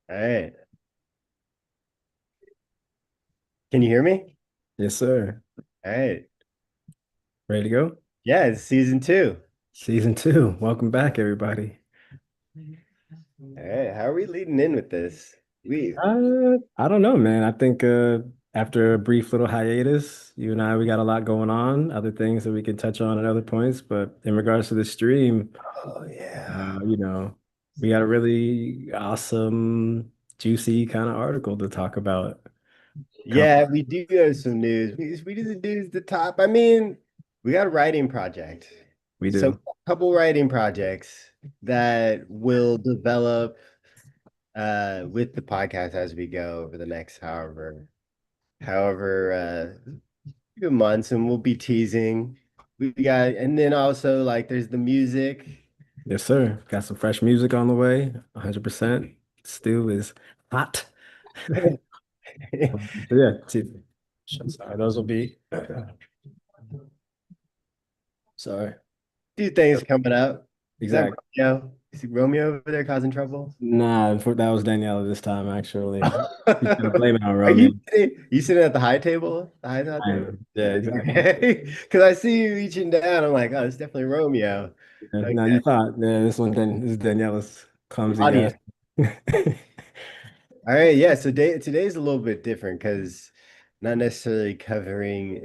All right. Can you hear me? Yes, sir. All right. Ready to go? Yeah, it's season two. Season two. Welcome back, everybody. All right. How are we leading in with this? We I don't know, man. I think after a brief little hiatus, you and I, we got a lot going on, other things that we can touch on at other points. But in regards to the stream, Oh yeah. you know, we got a really awesome, juicy kind of article to talk about. Com Yeah, we do have some news. We do the news the top. I mean, we got a writing project. We So do. a couple writing projects that will develop with the podcast as we go over the next however few months, and we'll be teasing. We got, and then also like there's the music. Yes, sir. Got some fresh music on the way. 100%. Stew is hot. So yeah, sorry, those will be. Sorry. Few things coming up. Is that Exactly. Romeo? You see Romeo over there causing trouble? Nah, that was Daniela this time, actually. He's gonna blame it on Are Romeo. you sitting at the high table? The high top table? Yeah, exactly. Okay. Because I see you reaching down. I'm like, oh, it's definitely Romeo. Yeah, now Okay. you thought, yeah, this is Daniela's clumsy guy. Audience. All right, yeah. So today's a little bit different because not necessarily covering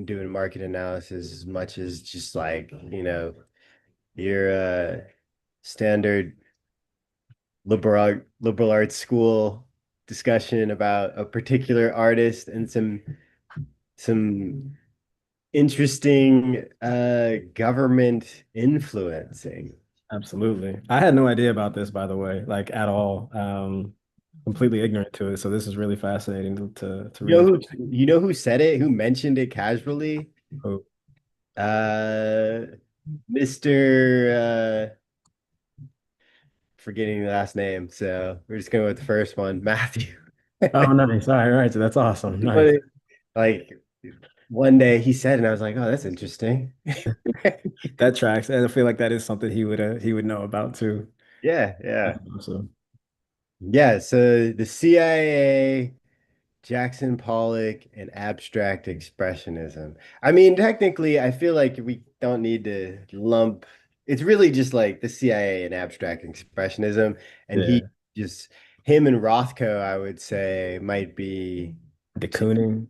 doing market analysis as much as just like, your standard liberal arts school discussion about a particular artist and some interesting government influencing. Absolutely. I had no idea about this, by the way, like at all. Completely ignorant to it. So this is really fascinating to You know read. who you know who said it, who mentioned it casually? Oh, Uh Mr. Forgetting the last name. So we're just going with the first one, Matthew. oh, nice. All right, all right. So that's awesome. Nice. But like one day he said, and I was like, oh, that's interesting. That tracks. And I feel like that is something he would know about too. Yeah, yeah. That's awesome. Yeah, so the CIA, Jackson Pollock, and abstract expressionism. I mean, technically, I feel like we don't need to lump. It's really just like the CIA and abstract expressionism, and Yeah. just him and Rothko, I would say, might be De Kooning.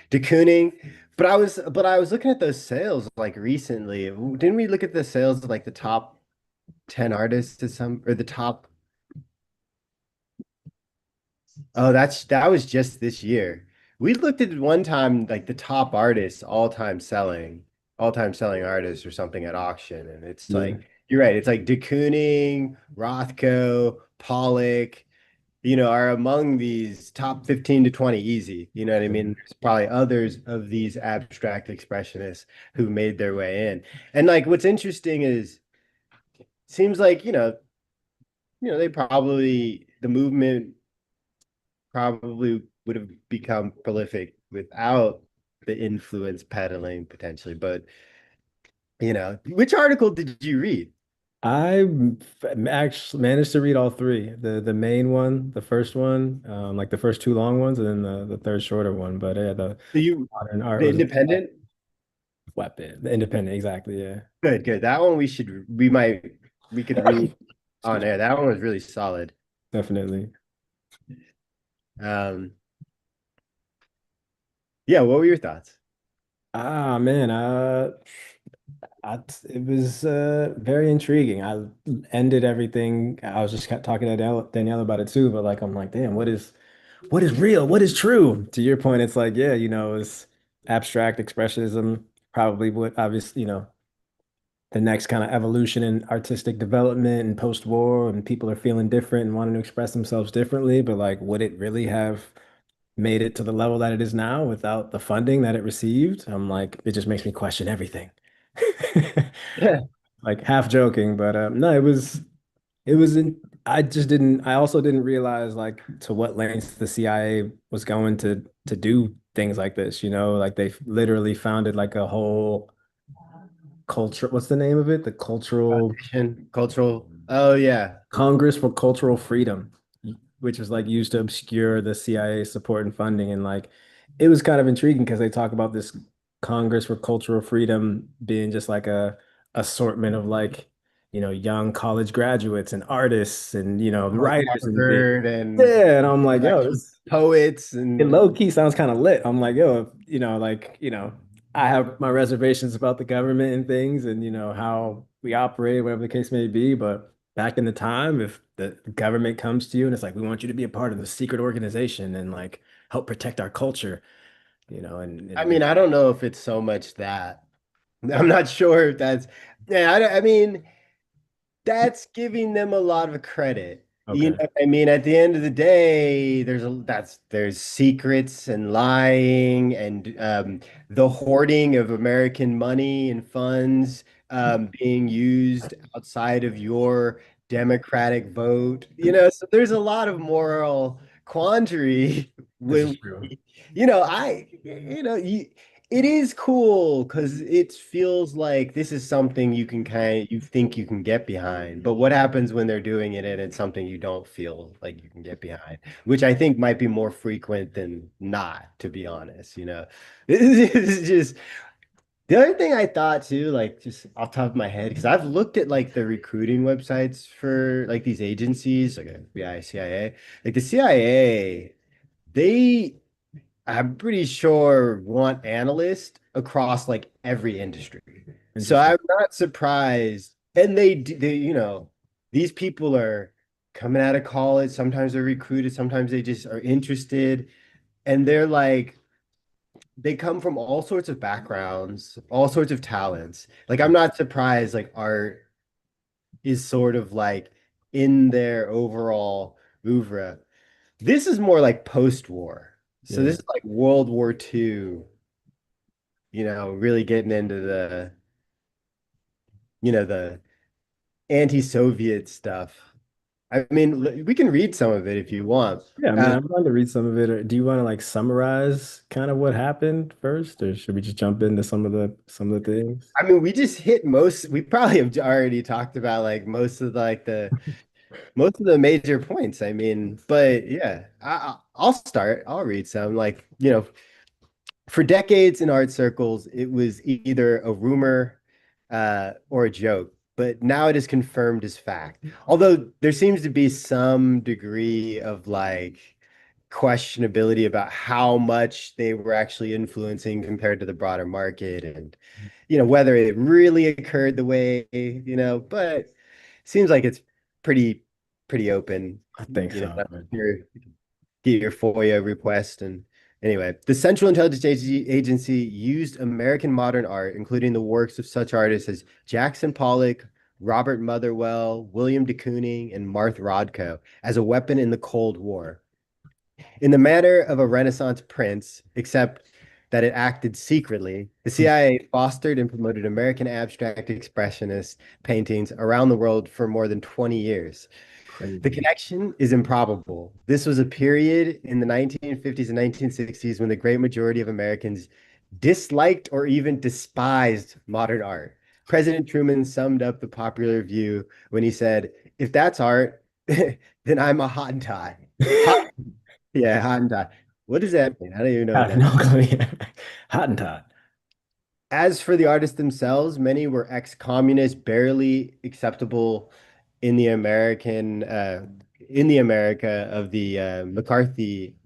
de Kooning. But I was looking at those sales like recently. Didn't we look at the sales of like the top 10 artists to some or the top. Oh, that was just this year. We looked at one time like the top artists, all-time selling artists or something at auction, and it's Yeah. like you're right. It's like de Kooning, Rothko, Pollock, are among these top 15 to 20 easy. You know what I mean? There's probably others of these abstract expressionists who made their way in. And like what's interesting is seems like, they probably the movement probably would have become prolific without the influence peddling potentially. But which article did you read? Actually managed to read all three. The main one, the first one, like the first two long ones, and then the third shorter one. But yeah, the You modern art the was Independent? weapon. The independent, exactly. Yeah. Good, good. That one we could read on Excuse me. air. That one was really solid. Definitely. Um, yeah, what were your thoughts? Ah man, it was very intriguing. I ended everything. I was just talking to Danielle about it too, but like I'm like, damn, what is real? What is true? To your point, it's like, yeah, it's abstract expressionism, probably what obviously, the next kind of evolution in artistic development and post-war, and people are feeling different and wanting to express themselves differently. But like, would it really have made it to the level that it is now without the funding that it received? I'm like, it just makes me question everything. Yeah. Like half joking, but no, I just didn't, I also didn't realize like to what lengths the CIA was going to do things like this, like they literally founded like a whole culture, what's the name of it? The Cultural Foundation, cultural. Oh yeah. Congress for Cultural Freedom. which was like used to obscure the CIA support and funding. And like it was kind of intriguing because they talk about this Congress for Cultural Freedom being just like a assortment of like, young college graduates and artists and, Like writers and things. Harvard and Yeah. And I'm like, yo, intellectual this poets it and low key sounds kind of lit. I'm like, yo, I have my reservations about the government and things and, how we operate, whatever the case may be. But back in the time, if the government comes to you and it's like, we want you to be a part of the secret organization and like help protect our culture, I and mean, I don't know if it's so much that. I'm not sure if that's, yeah, I mean, that's giving them a lot of credit. You know okay. what I mean? At the end of the day, there's secrets and lying and the hoarding of American money and funds being used outside of your democratic vote. So there's a lot of moral quandary This when is true. it is cool because it feels like this is something you think you can get behind. But what happens when they're doing it and it's something you don't feel like you can get behind, which I think might be more frequent than not, to be honest. This is just the other thing I thought too, like just off the top of my head, because I've looked at like the recruiting websites for like these agencies, like FBI, CIA, like the CIA, they I'm pretty sure want analysts across like every industry. So Interesting. I'm not surprised. And these people are coming out of college. Sometimes they're recruited, sometimes they just are interested. And they come from all sorts of backgrounds, all sorts of talents. Like I'm not surprised like art is sort of like in their overall oeuvre. This is more like post-war. So this Yeah. is like World War II, really getting into the anti-Soviet stuff. I mean, we can read some of it if you want. Yeah, I mean, Uh, I'm going to read some of it. Or do you want to like summarize kind of what happened first, or should we just jump into some of the things? I mean, we just hit we probably have already talked about like most of the major points. I mean, but yeah, I'll start. I'll read some. Like, for decades in art circles, it was either a rumor or a joke, but now it is confirmed as fact. Although there seems to be some degree of like questionability about how much they were actually influencing compared to the broader market and whether it really occurred the way, but it seems like it's pretty pretty open. I think so. Your get your FOIA request. And anyway, the Central Intelligence Agency used American modern art, including the works of such artists as Jackson Pollock, Robert Motherwell, William de Kooning, and Martha Rothko, as a weapon in the Cold War. In the manner of a Renaissance prince, except that it acted secretly, the CIA fostered and promoted American abstract expressionist paintings around the world for more than 20 years. The Crazy. connection is improbable. This was a period in the 1950s and 1960s when the great majority of Americans disliked or even despised modern art. President Truman summed up the popular view when he said, "If that's art, then I'm a Hottentot." Hot, yeah, Hottentot. What does that mean? I don't even know what I that. know. Hottentot. As for the artists themselves, many were ex-communist, barely acceptable in the America of the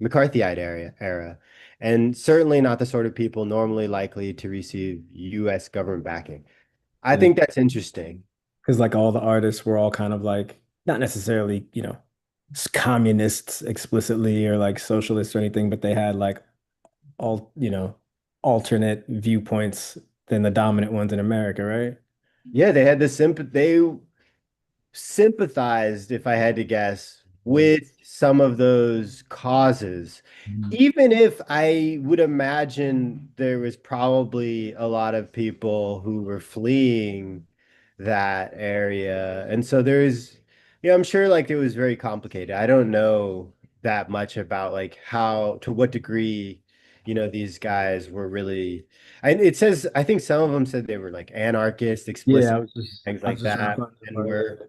McCarthyite era, and certainly not the sort of people normally likely to receive U.S. government backing. I Yeah. think that's interesting. Because like all the artists were all kind of like not necessarily, communists explicitly or like socialists or anything, but they had like all, alternate viewpoints than the dominant ones in America, right? Yeah, they had the sympathy. They sympathized, if I had to guess, Mm. with some of those causes. Mhm. Even if I would imagine there was probably a lot of people who were fleeing that area. And so I'm sure like it was very complicated. I don't know that much about like how, to what degree, these guys were really, and it says, I think some of them said they were like anarchists, Yeah, explicit, things I was like just trying to that. find the And part. were Yeah.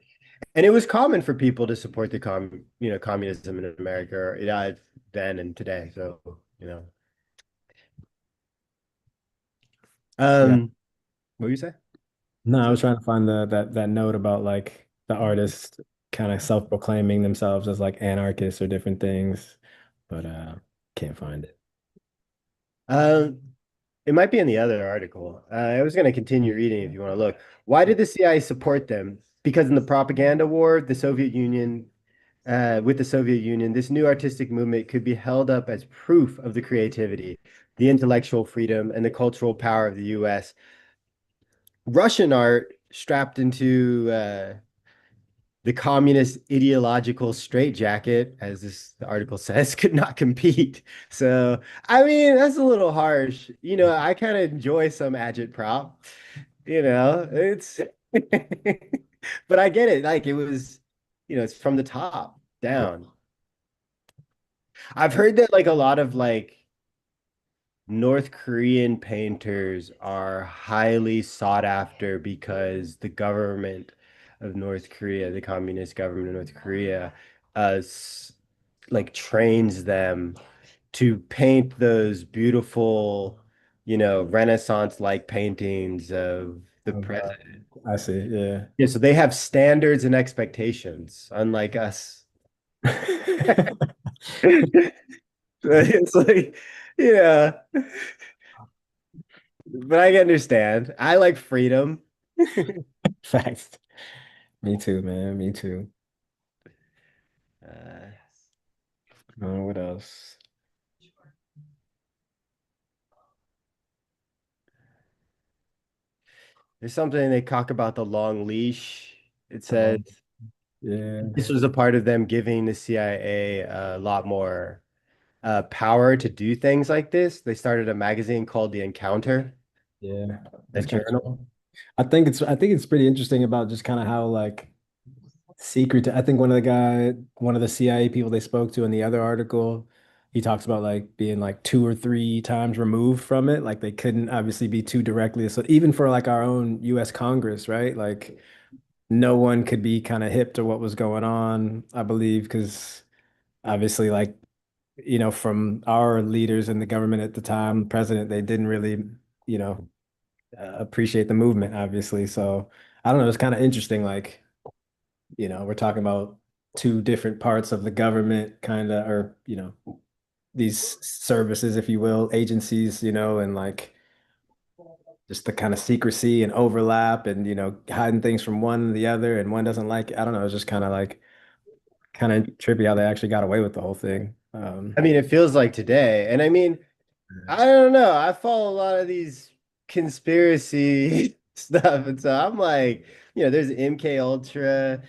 And it was common for people to support the communism in America, then and today. So, you know. Yeah. What do you say? No, I was trying to find that note about like the artists kind of self-proclaiming themselves as like anarchists or different things, but can't find it. Um, it might be in the other article. I was going to continue reading if you want to look. Why did the CIA support them? Because in the propaganda war, with the Soviet Union, this new artistic movement could be held up as proof of the creativity, the intellectual freedom, and the cultural power of the US. Russian art strapped into the communist ideological straitjacket, as this article says, could not compete. So, I mean, that's a little harsh. I kind of enjoy some agitprop. It's, but I get it. Like it was, it's from the top Yeah. down. I've heard that like a lot of like North Korean painters are highly sought after because the government of North Korea, the communist government of North Korea, like trains them to paint those beautiful, Renaissance-like paintings of the Uh, president. I see. Yeah. Yeah, so they have standards and expectations, unlike us. It's like, yeah, but I can understand. I like freedom. Facts. Me too, man. Me too. Uh, What else? there's something they talk about the long leash. It says Um, yeah. this was a part of them giving the CIA a lot more power to do things like this. They started a magazine called The Encounter, Yeah. a That's kind of journal. true. I think it's pretty interesting about just kind of how like secret. I think one of the CIA people they spoke to in the other article, he talks about like being like two or three times removed from it. Like they couldn't obviously be too directly. So even for like our own US Congress, right? Like no one could be kind of hip to what was going on, I believe, because obviously like, from our leaders in the government at the time, president, they didn't really, you know, appreciate the movement, obviously. So I don't know, it's kind of interesting, like we're talking about two different parts of the government, kind of, or, these services, if you will, agencies, and like just the kind of secrecy and overlap and, hiding things from one to the other and one doesn't like it. I don't know. It's just kind of like, kind of trippy how they actually got away with the whole thing. I mean, it feels like today. And I mean, I don't know. I follow a lot of these conspiracy stuff. And so I'm like, there's MK Ultra,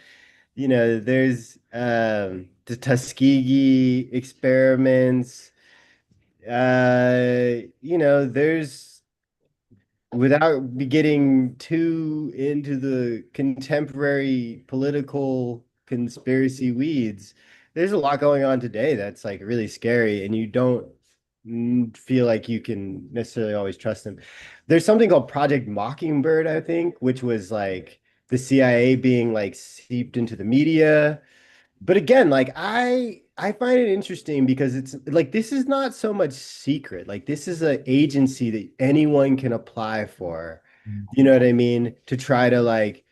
there's the Tuskegee experiments. There's without be getting too into the contemporary political conspiracy weeds, there's a lot going on today that's like really scary, and you don't feel like you can necessarily always trust them. There's something called Project Mockingbird, I think, which was like the CIA being like seeped into the media, but again, like I find it interesting because it's like this is not so much secret. Like this is an agency that anyone can apply for. You know what I mean? To try to like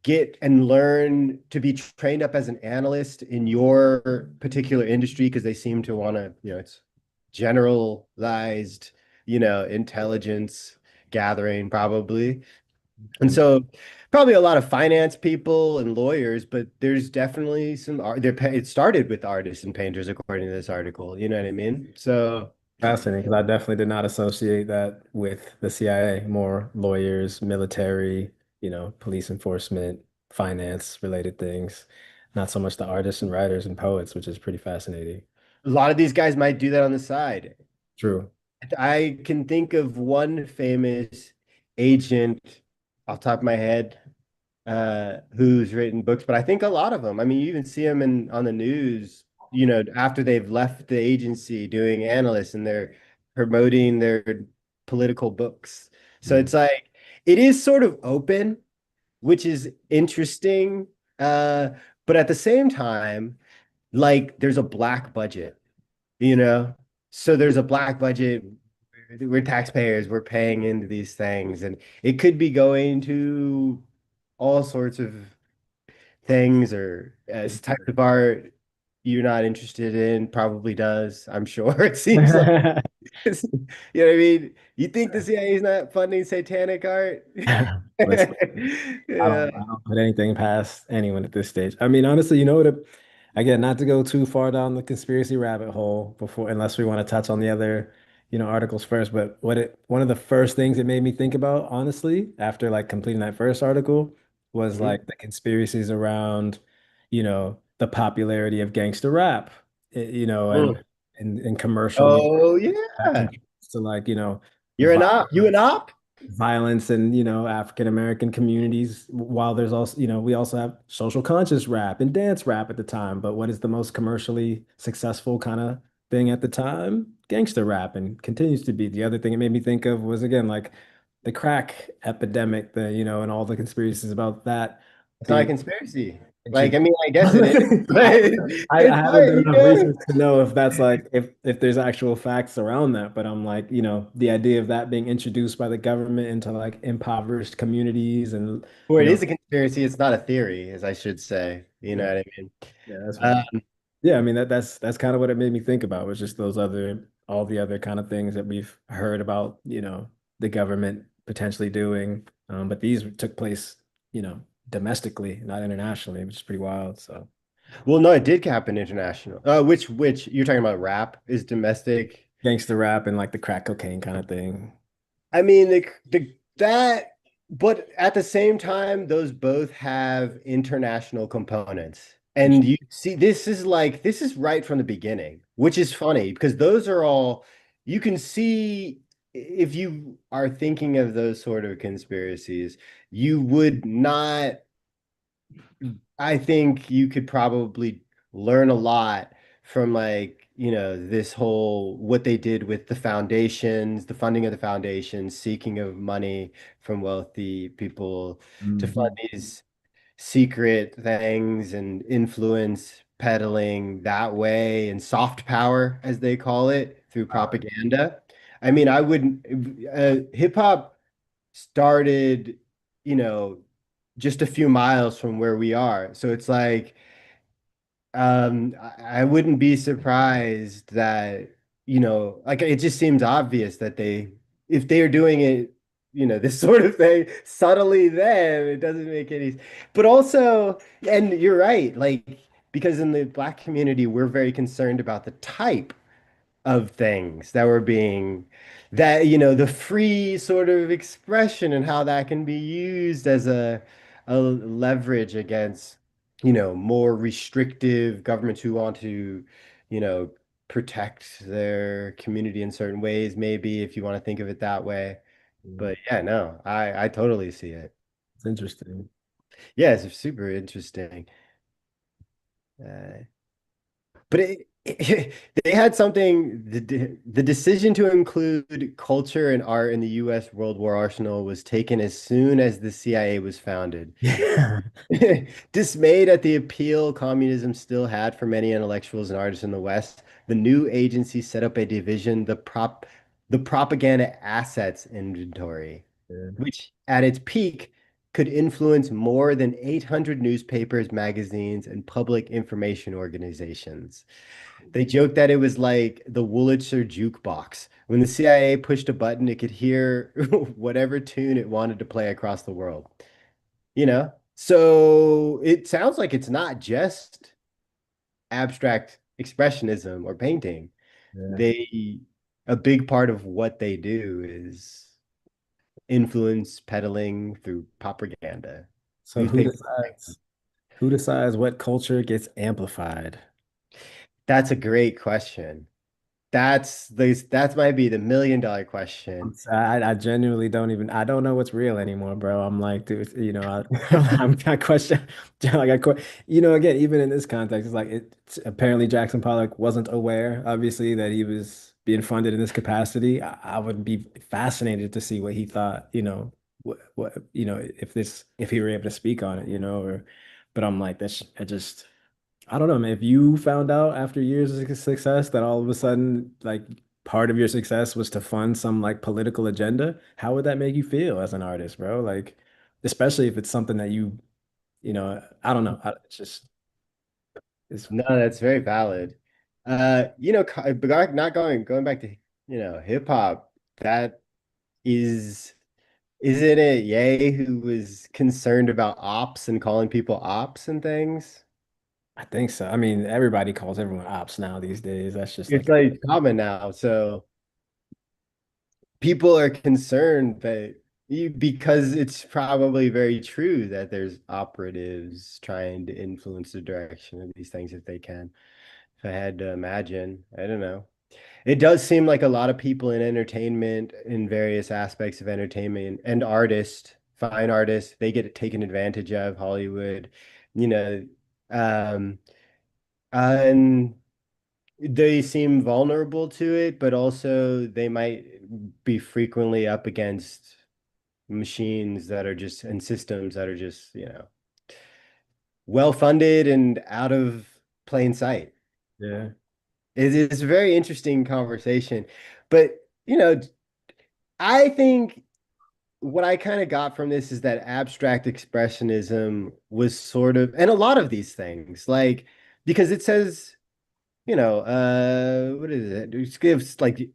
get and learn to be trained up as an analyst in your particular industry because they seem to want to, it's generalized, intelligence gathering probably. And so probably a lot of finance people and lawyers, but there's definitely some art there. It started with artists and painters, according to this article. You know what I mean? So Fascinating, because I definitely did not associate that with the CIA. More lawyers, military, police enforcement, finance related things. Not so much the artists and writers and poets, which is pretty fascinating. a lot of these guys might do that on the side. True. I can think of one famous agent off the top of my head who's written books, but I think a lot of them. I mean, you even see them in on the news, after they've left the agency doing analysts and they're promoting their political books. So Mm. it's like it is sort of open, which is interesting. Uh, but at the same time, like there's a black budget, you know? So there's a black budget. We're taxpayers, we're paying into these things, and it could be going to all sorts of things or as types of art you're not interested in, probably does, I'm sure. It seems like it's, you know what I mean? You think the CIA is not funding satanic art? Listen, Yeah. I don't put anything past anyone at this stage. I mean, honestly, you know what? Again, not to go too far down the conspiracy rabbit hole before, unless we want to touch on the other, articles first. But one of the first things it made me think about, honestly, after like completing that first article, was Mhm. like the conspiracies around, the popularity of gangster rap, Mm. and commercial music Oh that yeah. contributes to like, You're an op. You an op? violence in, African American communities, while there's also, we also have social conscious rap and dance rap at the time. But what is the most commercially successful kind of thing at the time? Gangster rap, and continues to be. The other thing it made me think of was again like the crack epidemic, and all the conspiracies about that It's not a being conspiracy. Like, introduced. I mean, I guess it is, I, but I it's haven't not, done you enough know, research to know if that's like if there's actual facts around that, but I'm like, the idea of that being introduced by the government into like impoverished communities and or you it know, is a conspiracy. It's not a theory, as I should say. You know yeah, what I mean? yeah, that's fine. Um, Yeah, I mean that's kind of what it made me think about was just those other all the other kind of things that we've heard about, the government potentially doing. But these took place, domestically, not internationally, which is pretty wild. So well, no, it did happen international. Which you're talking about rap is domestic. gangster rap and like the crack cocaine kind of thing. I mean, that, but at the same time, those both have international components. And you see, this is right from the beginning, which is funny because those are all, you can see if you are thinking of those sort of conspiracies, you would not, I think you could probably learn a lot from like, this whole what they did with the foundations, the funding of the foundations, seeking of money from wealthy people to fund Mhm. these secret things and influence peddling that way and soft power, as they call it, through propaganda. I mean, I wouldn't, hip hop started, you know, just a few miles from where we are. So it's like, I wouldn't be surprised that, like it just seems obvious that if they are doing it, this sort of thing subtly, then it doesn't make any, but also, and you're right, like, because in the Black community, we're very concerned about the type of things that were being that the free sort of expression and how that can be used as a leverage against more restrictive governments who want to you know protect their community in certain ways, maybe, if you want to think of it that way. Mm, But yeah, no, I totally see it. it's interesting. Yeah, it's super interesting. uh, But they had something, the decision to include culture and art in the U.S. World War arsenal was taken as soon as the CIA was founded. Yeah. Dismayed at the appeal communism still had for many intellectuals and artists in the West, the new agency set up a division, the Propaganda Assets Inventory, Yeah. which at its peak could influence more than 800 newspapers, magazines, and public information organizations. They joked that it was like the Wurlitzer jukebox. When the CIA pushed a button, it could hear whatever tune it wanted to play across the world. So it sounds like it's not just abstract expressionism or painting. Yeah. They, a big part of what they do is influence peddling through propaganda, So newspaper. who decides what culture gets amplified? That's a great question. That might be the $1 million question. I genuinely don't even I don't know what's real anymore, bro. I'm like, dude, I'm kind of question like again, even in this context, it's like apparently Jackson Pollock wasn't aware, obviously, that he was being funded in this capacity. I would be fascinated to see what he thought, what if he were able to speak on it, or But I'm like, I just, I don't know, man. If you found out after years of success that all of a sudden, like, part of your success was to fund some like political agenda, how would that make you feel as an artist, bro? Like, especially if it's something that I don't know. It's just, it's, No, that's very valid. But not going back to, hip hop, that is isn't it Ye who was concerned about ops and calling people ops and things? I think so. I mean, everybody calls everyone ops now these days. That's just It's like, like common now. So people are concerned that because it's probably very true that there's operatives trying to influence the direction of these things if they can. If I had to imagine, I don't know. It does seem like a lot of people in entertainment, in various aspects of entertainment, and artists, fine artists, they get taken advantage of, Hollywood, you know, um, and they seem vulnerable to it, but also they might be frequently up against machines that are just and systems that are just, well funded and out of plain sight. yeah. It's a very interesting conversation. But, I think what I kind of got from this is that abstract expressionism was sort of, and a lot of these things, like, because it says, what is it? It gives like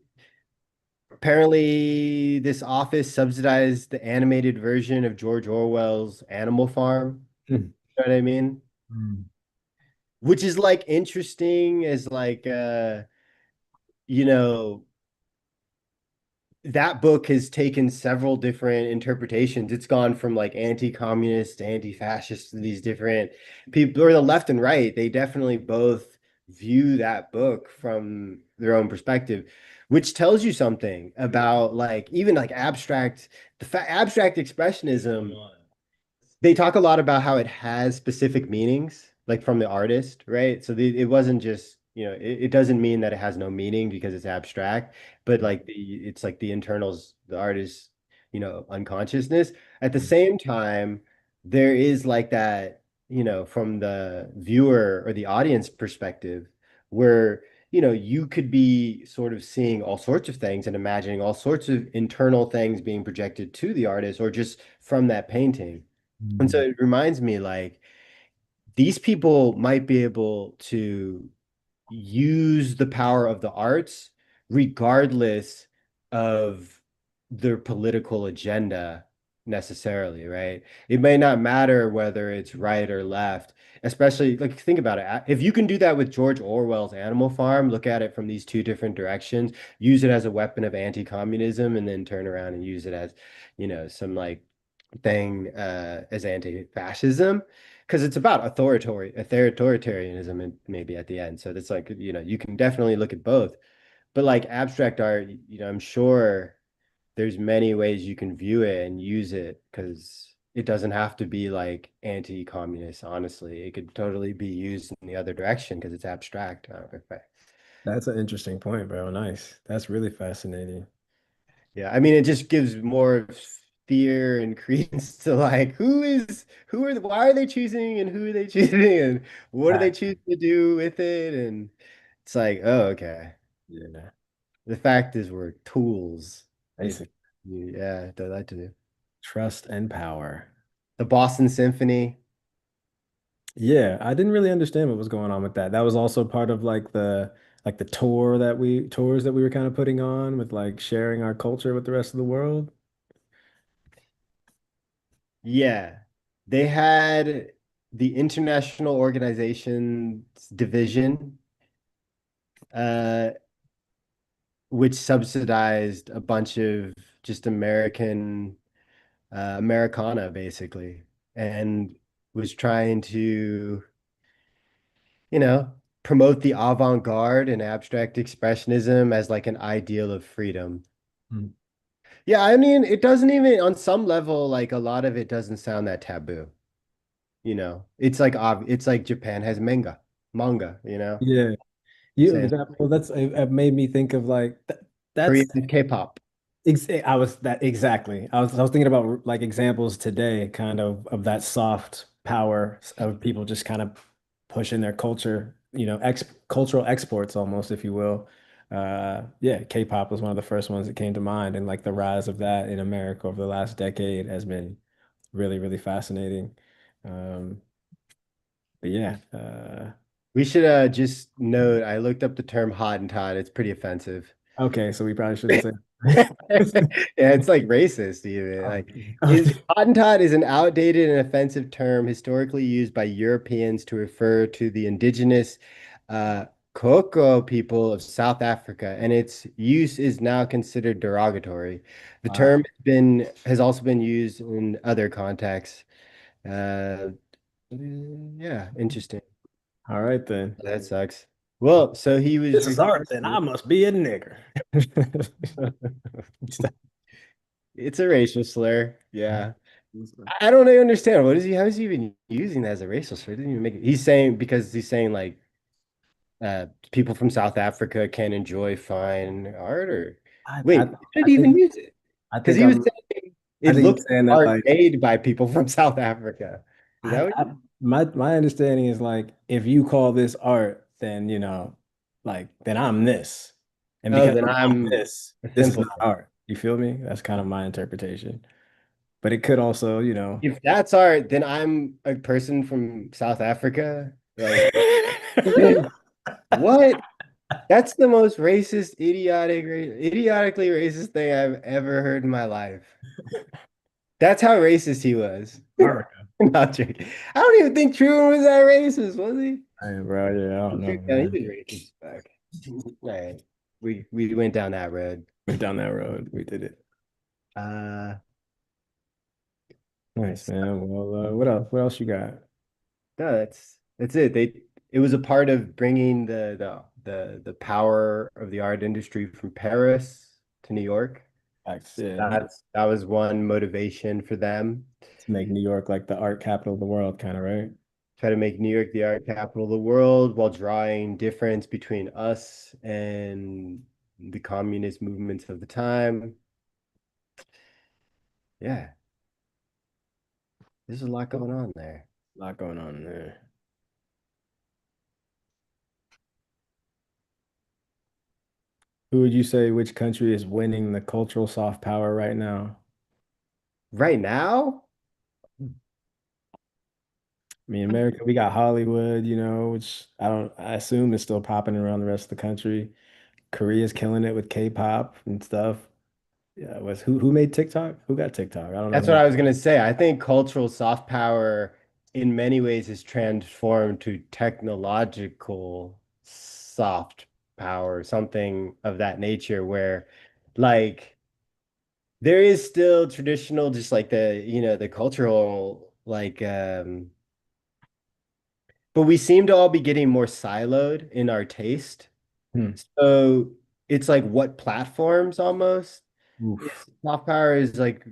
apparently this office subsidized the animated version of George Orwell's Animal Farm. Hmm. You know what I mean? Mm. Which is like interesting as like you know, that book has taken several different interpretations. It's gone from like anti-communist to anti-fascist to these different people, or the left and right. They definitely both view that book from their own perspective, which tells you something about like even like abstract expressionism. They talk a lot about how it has specific meanings, like from the artist, right? So it wasn't just, it doesn't mean that it has no meaning because it's abstract, but like it's like the internals, the artist, unconsciousness. At the same time, there is like that, from the viewer or the audience perspective, where, you could be sort of seeing all sorts of things and imagining all sorts of internal things being projected to the artist or just from that painting. And so Mm. it reminds me like these people might be able to use the power of the arts regardless of their political agenda necessarily, right? It may not matter whether it's right or left, especially like think about it. If you can do that with George Orwell's Animal Farm, look at it from these two different directions, use it as a weapon of anti-communism, and then turn around and use it as, some like thing as anti-fascism because it's about authoritarianism and maybe at the end. So that's like, you can definitely look at both. But like abstract art, I'm sure there's many ways you can view it and use it because it doesn't have to be like anti-communist, honestly. It could totally be used in the other direction because it's abstract. That's an interesting point, bro. Nice. That's really fascinating. Yeah, I mean, it just gives more fear and credence to like why are they choosing and who are they choosing and what do they Fact. choose to do with it? And it's like, oh, okay. Yeah. The fact is we're tools. If Basic yeah, that to do. trust and power. The Boston Symphony. Yeah, I didn't really understand what was going on with that. That was also part of like the tours that we were kind of putting on with like sharing our culture with the rest of the world. Yeah. They had the International Organizations Division, uh, which subsidized a bunch of just Americana basically, and was trying to, you know, promote the avant-garde and abstract expressionism as like an ideal of freedom. Mm. Yeah, I mean, it doesn't even on some level, like a lot of it doesn't sound that taboo, It's like it's like Japan has manga, Yeah. Same. Well, it made me think of like Korea that's has K-pop. I was that exactly. I was thinking about like examples today, kind of that soft. power of people just kind of pushing their culture, ex cultural exports almost, if you will. Yeah, K-pop was one of the first ones that came to mind, and like the rise of that in America over the last decade has been really, really fascinating. Um, but yeah, We should just note, I looked up the term Hottentot. It's pretty offensive. okay, so we probably shouldn't say. Yeah, it's like racist even. Oh, Like is okay. Hottentot is an outdated and offensive term historically used by Europeans to refer to the indigenous uh Cocoa people of South Africa, and its use is now considered derogatory. The term Wow. has also been used in other contexts. Uh yeah, interesting. All right then. That sucks. Well, so he was This is art, then I recruited. must be a nigger. It's a racial slur. Yeah. I don't really understand. What is he? How is he even using that as a racial slur? It didn't even make it. He's saying because he's saying like people from South Africa can enjoy fine art, or I, I, wait, he I didn't think even use it I because think he was I'm saying I it think looked he's saying like that art like made by people from South Africa. Is that I, what? I my understanding is like if you call this art, then like then I'm this. And Oh, because then I'm I'm this, a this is not simpleton. art. You feel me? That's kind of my interpretation. But it could also, If that's art, then I'm a person from South Africa. Like, what? That's the most racist, idiotically racist thing I've ever heard in my life. That's how racist he was. America. Not joking. I don't even think Truman was that racist, was he? Hey, bro, yeah, I don't know, Yeah, he man. was racist back. All right. We went down that road. Went down that road. We did it. Uh Nice, man. Well, what else? What else you got? no, that's it. It was a part of bringing the power of the art industry from Paris to New York. Facts, So yeah. that was one motivation for them. To make New York like the art capital of the world, kind of, right? Try to make New York the art capital of the world while drawing difference between us and the communist movements of the time. Yeah, there's a lot going on there. A lot going on there. Who would you say which country is winning the cultural soft power right now? Right now, I mean, America, we got Hollywood, which I assume is still popping around the rest of the country. Korea's killing it with K-pop and stuff. Yeah, who made TikTok? Who got TikTok? I don't know that's what who. I was gonna say. I think cultural soft power in many ways is transformed to technological soft power, something of that nature, where like there is still traditional, just like the cultural, like, but we seem to all be getting more siloed in our taste. Hmm. So it's like what platforms almost. Oof. It's soft power is like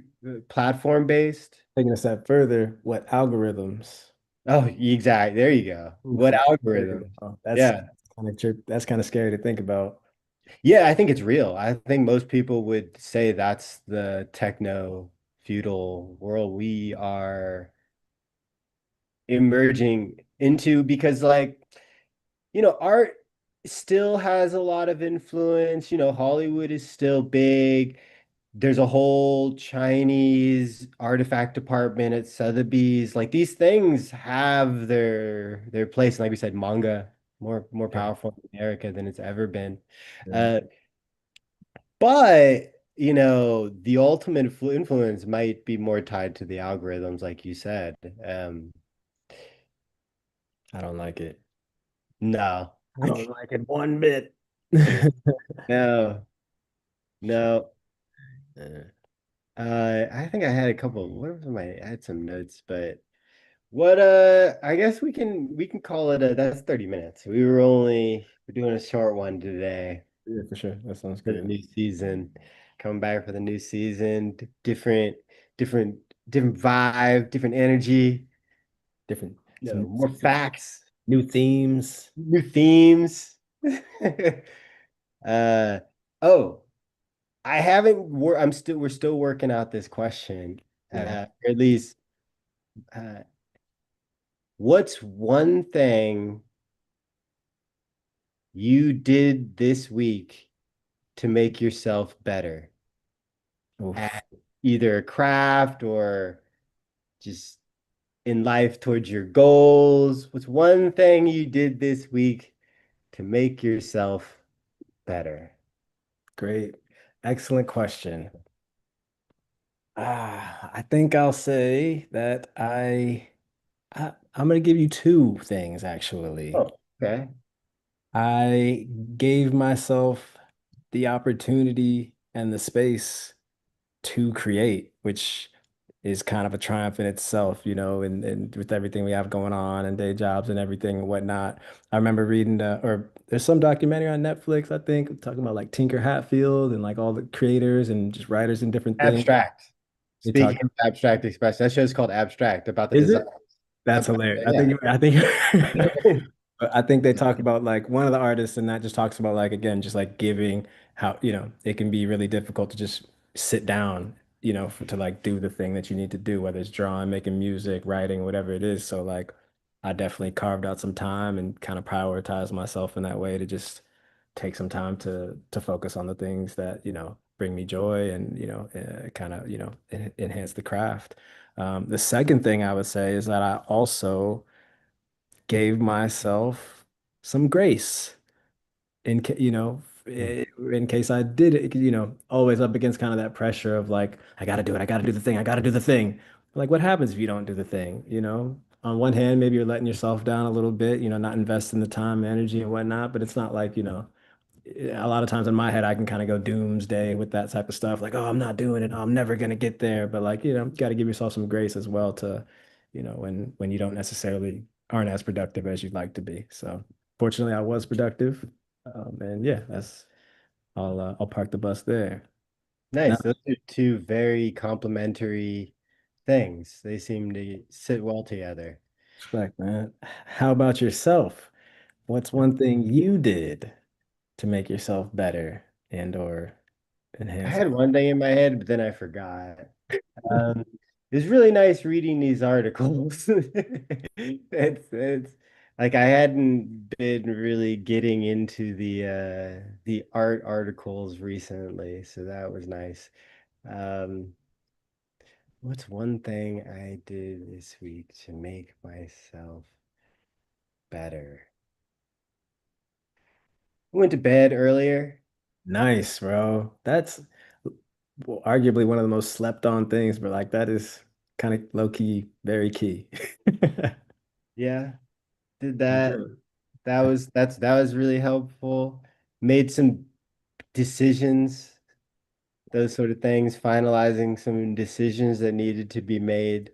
platform based. Taking a step further, what algorithms? Oh, exactly. There you go. What Oof. There you algorithm? go. Yeah. That's kind of scary to think about. Yeah, I think it's real. I think most people would say that's the techno feudal world we are emerging into because art still has a lot of influence. Hollywood is still big. There's a whole Chinese artifact department at Sotheby's. Like these things have their place. And like we said, manga more Yeah. powerful in America than it's ever been. Yeah. Uh, but the ultimate influence might be more tied to the algorithms, like you said. I don't like it. No, I don't like it one bit. no, no. Yeah. I think I had a couple. What was my? I had some notes, but I guess we can call it a. That's 30 minutes. We're doing a short one today Yeah, for sure. That sounds for the good. new season. Coming back for the new season, different, different vibe, different energy. Different, No, more facts, new themes. new themes. Uh oh, I haven't wor we're still working out this question. Yeah. Or at least uh What's one thing you did this week to make yourself better Oof, at either a craft or just in life towards your goals? What's one thing you did this week to make yourself better? great. Excellent question. I think I'll say that I'm gonna give you two things actually. Oh, okay. I gave myself the opportunity and the space to create, which is kind of a triumph in itself, and with everything we have going on and day jobs and everything and whatnot. I remember reading or there's some documentary on Netflix, I think, talking about like Tinker Hatfield and like all the creators and just writers and different things. Abstract. They talk, Speaking of abstract expression, that show's called Abstract about the is design. it? That's About, hilarious. yeah. I think But I think they talk about like one of the artists, and that just talks about like again, just like giving how, it can be really difficult to just sit down, to like do the thing that you need to do, whether it's drawing, making music, writing, whatever it is. So like I definitely carved out some time and kind of prioritized myself in that way to just take some time to focus on the things that, bring me joy and, kind of, enhance the craft. The second thing I would say is that I also gave myself some grace in case I did it, always up against kind of that pressure of like, I got to do it. I got to do the thing. I got to do the thing. Like, what happens if you don't do the thing? On one hand, maybe you're letting yourself down a little bit, not investing the time, energy, and whatnot, but it's not like, a lot of times in my head, I can kind of go doomsday with that type of stuff. Like, oh, I'm not doing it. Oh, I'm never gonna get there. But like, got to give yourself some grace as well to, when you don't necessarily aren't as productive as you'd like to be. So fortunately, I was productive. And yeah, I'll park the bus there. Now, Nice. Those are two very complementary things. They seem to sit well together. respect, man. How about yourself? What's one thing you did to make yourself better and or I enhance? had one thing in my head, but then I forgot. Um, it was really nice reading these articles. It's like I hadn't been really getting into the art articles recently, so that was nice. Um, what's one thing I did this week to make myself better? I went to bed earlier. Nice, bro. That's arguably one of the most slept on things, but like that is kind of low key, very key. Yeah, did For that. real. That was really helpful. Made some decisions, those sort of things, finalizing some decisions that needed to be made.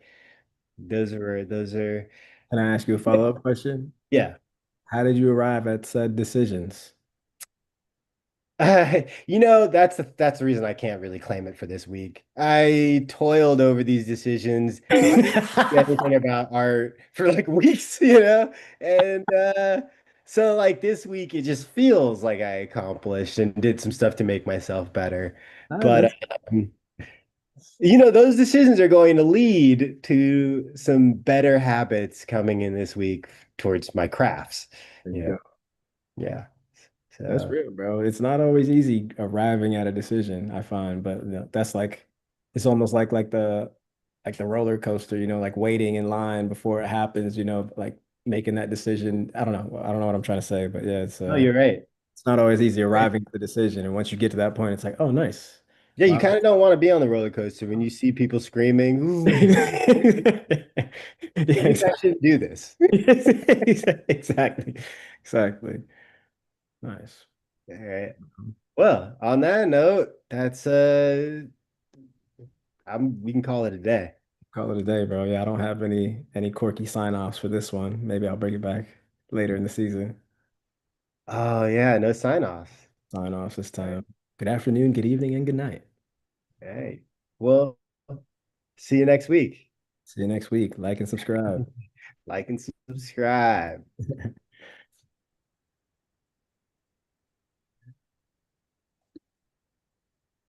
Those are Can I ask you a follow-up question? yeah. How did you arrive at said decisions? That's the reason I can't really claim it for this week. I toiled over these decisions, anything about art for like weeks, and so like this week it just feels like I accomplished and did some stuff to make myself better. But That's um, those decisions are going to lead to some better habits coming in this week towards my crafts. there you You know, go. yeah. That's So real, bro. It's not always easy arriving at a decision, I find, but that's like it's almost like the roller coaster, like waiting in line before it happens, like making that decision. I don't know what I'm trying to say, but yeah, no, you're right. it's not always easy arriving at the decision. And once you get to that point, it's like, oh, nice. Yeah, you Wow. kind of don't want to be on the roller coaster when you see people screaming, "Ooh, Yeah, maybe I exactly. shouldn't do this." Exactly. Exactly. Nice. All right. Well, on that note, that's we can call it a day. Call it a day, bro. Yeah, I don't have any quirky sign-offs for this one. Maybe I'll bring it back later in the season. Oh yeah, no sign off. Sign off this All right. time. Good afternoon, good evening, and good night. Hey. Well, see you next week. See you next week. Like and subscribe. Like and subscribe.